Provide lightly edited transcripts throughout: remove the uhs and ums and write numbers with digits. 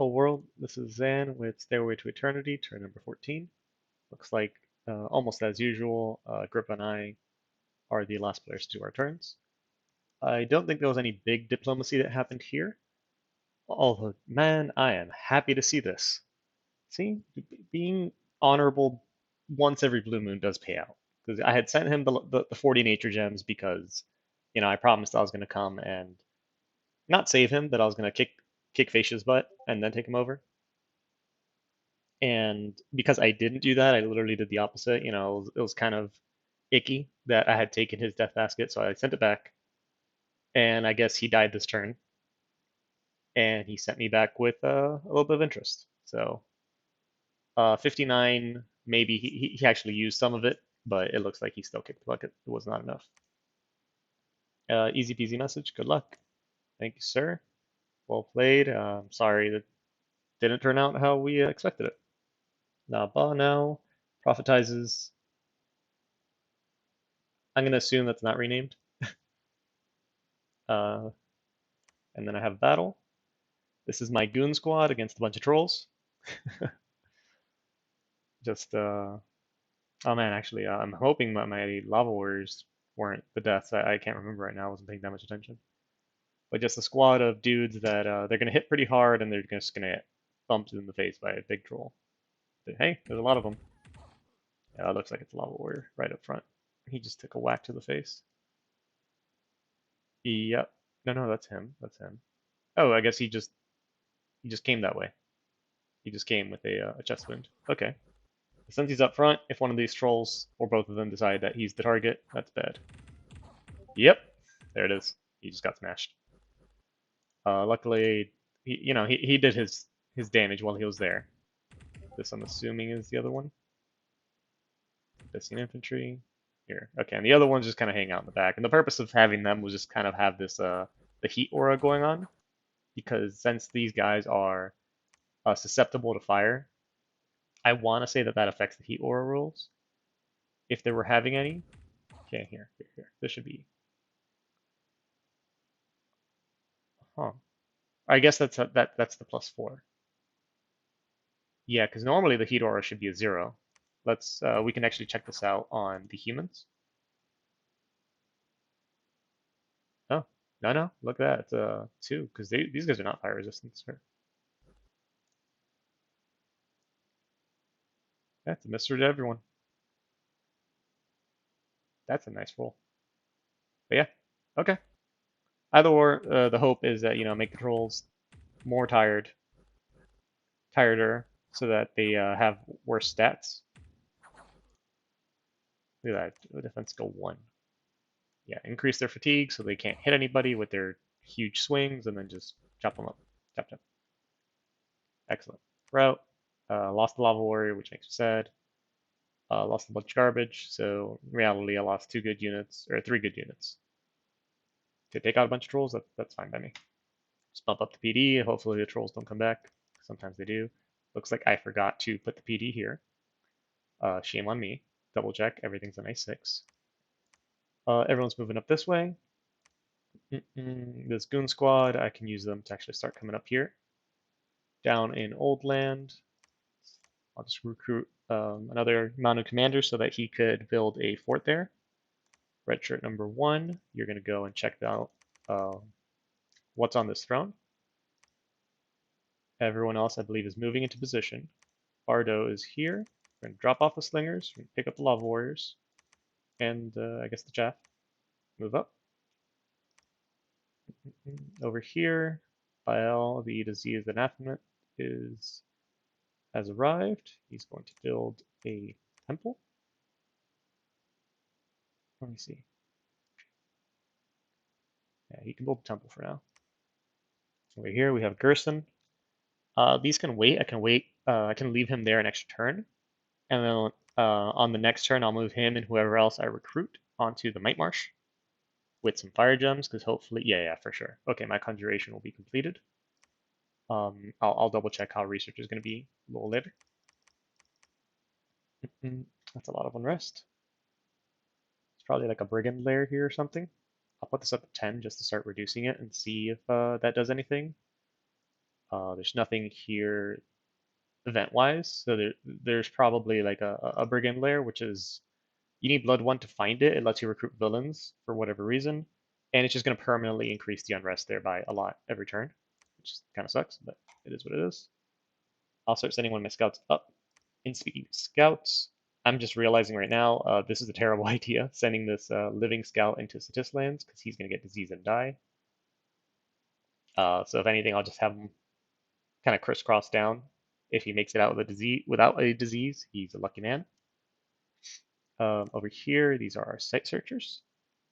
Hello world, this is Zan with Stairway to Eternity, turn number 14. Looks like, almost as usual, Grippa and I are the last players to do our turns. I don't think there was any big diplomacy that happened here, although, man, I am happy to see this. See, being honorable once every blue moon does pay out. Because I had sent him the 40 nature gems because, I promised I was going to come and not save him, but I was going to kick Facia's butt and then take him over. And because I didn't do that, I literally did the opposite. It was kind of icky that I had taken his death basket, so I sent it back. And I guess he died this turn, and he sent me back with a little bit of interest. So 59, maybe he actually used some of it, but it looks like he still kicked the bucket. It was not enough. Easy peasy message. Good luck. Thank you, sir. Well played. Sorry that didn't turn out how we expected it. Naba now prophetizes. I'm going to assume that's not renamed. Uh, and then I have battle. This is my goon squad against a bunch of trolls. Just, oh man, actually, I'm hoping that my lava warriors weren't the deaths. I can't remember right now. I wasn't paying that much attention. But just a squad of dudes that they're going to hit pretty hard and they're just going to get bumped in the face by a big troll. But hey, there's a lot of them. Yeah, it looks like it's a lava warrior right up front. He just took a whack to the face. Yep. No, that's him. That's him. Oh, I guess he just came that way. He just came with a chest wound. Okay. Since he's up front, if one of these trolls or both of them decide that he's the target, that's bad. Yep, there it is. He just got smashed. Luckily, he did his damage while he was there. This I'm assuming is the other one. Abyssian infantry. Here, okay, and the other ones just kind of hang out in the back. And the purpose of having them was just kind of have this the heat aura going on, because since these guys are susceptible to fire, I want to say that affects the heat aura rules, if they were having any. Okay, here. This should be. Huh. I guess that's that's the +4. Yeah, because normally the heat aura should be a 0. We can actually check this out on the humans. Oh, no, look at that. It's 2, because these guys are not fire resistant, sir. That's a mystery to everyone. That's a nice roll. But yeah, okay. Either or, the hope is that, make the trolls more tireder, so that they have worse stats. Look at that, defense skill 1. Yeah, increase their fatigue so they can't hit anybody with their huge swings, and then just chop them up. Chop. Excellent. Route. Lost the Lava Warrior, which makes me sad. Lost a bunch of garbage, so in reality I lost 2 good units, or 3 good units. To take out a bunch of trolls, that's fine by me. Just bump up the PD, hopefully the trolls don't come back. Sometimes they do. Looks like I forgot to put the PD here. Shame on me. Double check, everything's a nice 6. Everyone's moving up this way. This goon squad, I can use them to actually start coming up here. Down in Old Land, I'll just recruit another Manu commander so that he could build a fort there. Red shirt number 1, you're going to go and check out what's on this throne. Everyone else, I believe, is moving into position. Bardo is here. We're going to drop off the slingers, we're going to pick up the lava warriors, and I guess the chaff. Move up. Over here, Baal, the E to Z is anathema, has arrived. He's going to build a temple. Let me see. Yeah, he can build a temple for now. Over here we have Gerson. These can wait. I can wait. I can leave him there an extra turn, and then on the next turn I'll move him and whoever else I recruit onto the Might Marsh with some fire gems, because hopefully, yeah, for sure. Okay, my conjuration will be completed. I'll double check how research is going to be a little later. That's a lot of unrest. It's probably like a brigand lair here or something. I'll put this up at 10 just to start reducing it and see if that does anything. There's nothing here event-wise, so there's probably like a brigand lair, which is you need Blood 1 to find it. It lets you recruit villains for whatever reason, and it's just going to permanently increase the unrest there by a lot every turn, which kind of sucks, but it is what it is. I'll start sending one of my scouts up. And speaking of scouts, I'm just realizing right now this is a terrible idea, sending this living scout into Satis lands because he's going to get disease and die. So if anything, I'll just have him kind of crisscross down. If he makes it out with a disease, without a disease, he's a lucky man. Over here, these are our site searchers.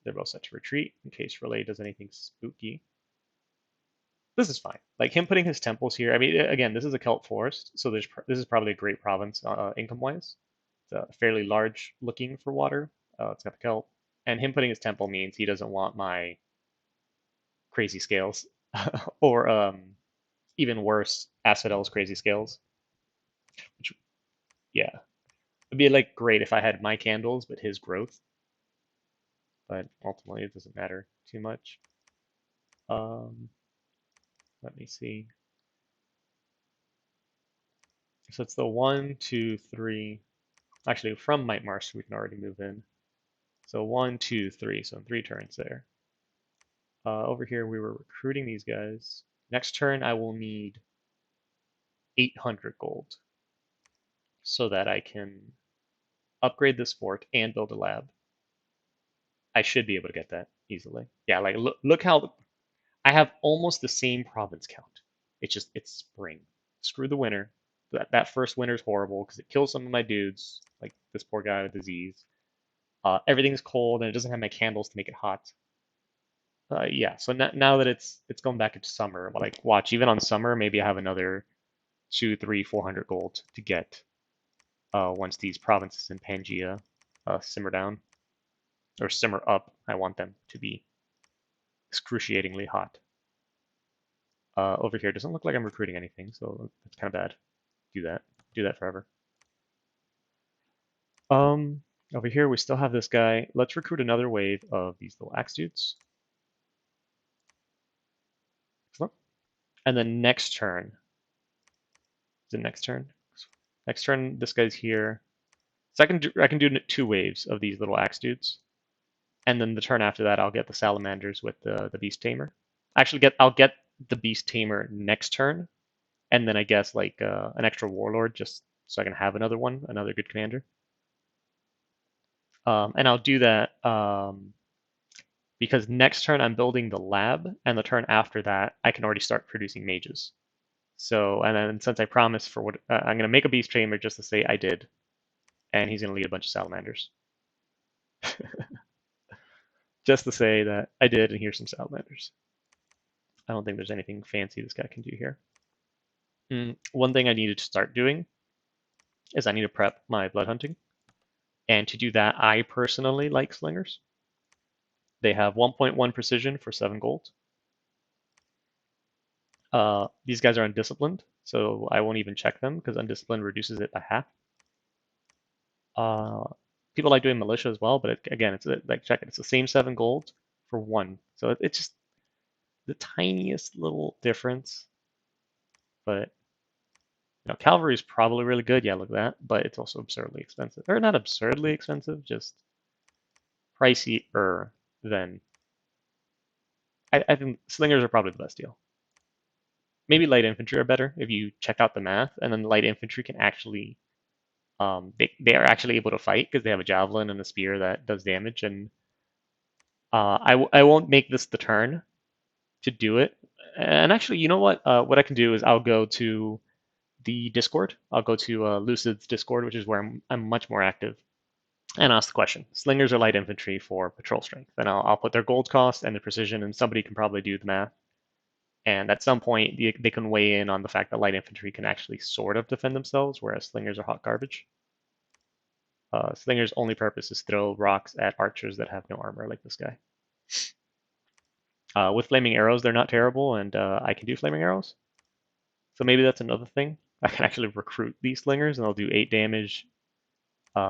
They're both set to retreat in case Relay does anything spooky. This is fine. Like him putting his temples here. I mean, again, this is a Celt forest, so this is probably a great province income-wise. It's fairly large looking for water. It's got the Celt, and him putting his temple means he doesn't want my crazy scales, or even worse, Asphodel's crazy scales. Which, yeah, it'd be like great if I had my candles, but his growth. But ultimately, it doesn't matter too much. Let me see. So it's the 1, 2, 3. Actually, from Might Marsh, we can already move in. So 1, 2, 3. So in 3 turns there. Over here, we were recruiting these guys. Next turn, I will need 800 gold so that I can upgrade this fort and build a lab. I should be able to get that easily. Yeah, like look how I have almost the same province count. It's spring. Screw the winter. That first winter is horrible because it kills some of my dudes, like this poor guy with disease. Everything's cold and it doesn't have my candles to make it hot. Yeah, so now that it's going back into summer, like watch, even on summer, maybe I have another 2, 3, 400 gold to get once these provinces in Pangaea simmer down or simmer up. I want them to be excruciatingly hot. Over here, doesn't look like I'm recruiting anything, so that's kind of bad. Do that forever. Over here we still have this guy. Let's recruit another wave of these little axe dudes. Excellent. And then next turn. Is it next turn? Next turn, this guy's here. So I can do 2 waves of these little axe dudes. And then the turn after that, I'll get the salamanders with the beast tamer. Actually, I'll get the beast tamer next turn, and then I guess like an extra warlord just so I can have another one, another good commander. And I'll do that because next turn I'm building the lab, and the turn after that I can already start producing mages. So, and then since I promised for what I'm going to make a beast tamer just to say I did, and he's going to lead a bunch of salamanders. Just to say that I did, and here's some salamanders. I don't think there's anything fancy this guy can do here. One thing I needed to start doing is I need to prep my blood hunting. And to do that, I personally like slingers. They have 1.1 precision for 7 gold. These guys are undisciplined, so I won't even check them because undisciplined reduces it by half. People like doing militia as well, but again, it's like check it. It's the same 7 gold for 1, so it's just the tiniest little difference. But you know, cavalry is probably really good. Yeah, look at that. But it's also absurdly expensive, or not absurdly expensive, just pricier than. I think slingers are probably the best deal. Maybe light infantry are better if you check out the math, and then light infantry can actually, they are actually able to fight because they have a javelin and a spear that does damage. And I won't make this the turn to do it. And actually, you know what? What I can do is I'll go to the Discord. I'll go to Lucid's Discord, which is where I'm much more active, and ask the question: slingers or light infantry for patrol strength? And I'll put their gold cost and their precision, and somebody can probably do the math. And at some point, they can weigh in on the fact that light infantry can actually sort of defend themselves, whereas slingers are hot garbage. Slingers' only purpose is throw rocks at archers that have no armor, like this guy. With flaming arrows, they're not terrible, and I can do flaming arrows. So maybe that's another thing. I can actually recruit these slingers, and they'll do 8 damage.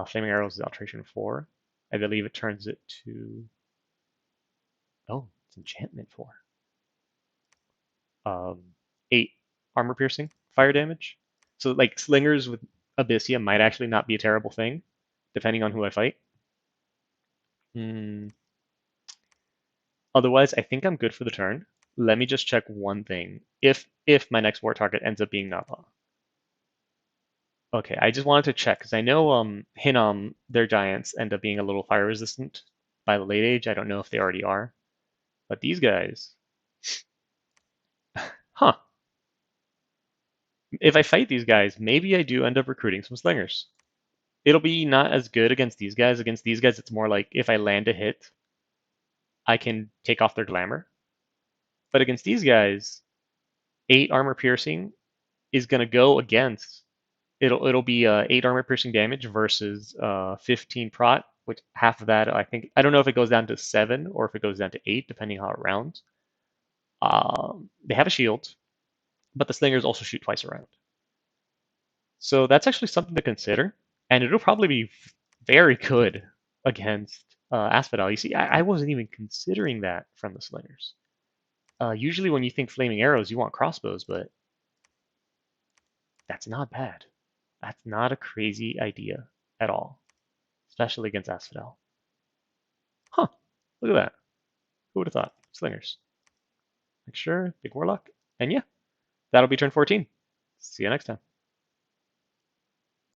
Flaming arrows is alteration 4. I believe it turns it to... Oh, it's enchantment 4. 8 armor piercing fire damage. So like slingers with Abysia might actually not be a terrible thing, depending on who I fight. Hmm. Otherwise, I think I'm good for the turn. Let me just check one thing. If my next war target ends up being Napa. Okay, I just wanted to check because I know Hinnom, their giants end up being a little fire resistant by the late age. I don't know if they already are. But these guys, huh. If I fight these guys, maybe I do end up recruiting some slingers. It'll be not as good against these guys. Against these guys, it's more like if I land a hit, I can take off their glamour. But against these guys, 8 armor piercing is going to go against. It'll be 8 armor piercing damage versus 15 prot, which half of that I think I don't know if it goes down to 7 or if it goes down to 8 depending how it rounds. They have a shield, but the slingers also shoot twice around. So that's actually something to consider, and it'll probably be very good against Asphodel. You see, I wasn't even considering that from the slingers. Usually when you think flaming arrows, you want crossbows, but that's not bad. That's not a crazy idea at all, especially against Asphodel. Huh, look at that. Who would have thought? Slingers. Make sure, big warlock. And yeah, that'll be turn 14. See you next time.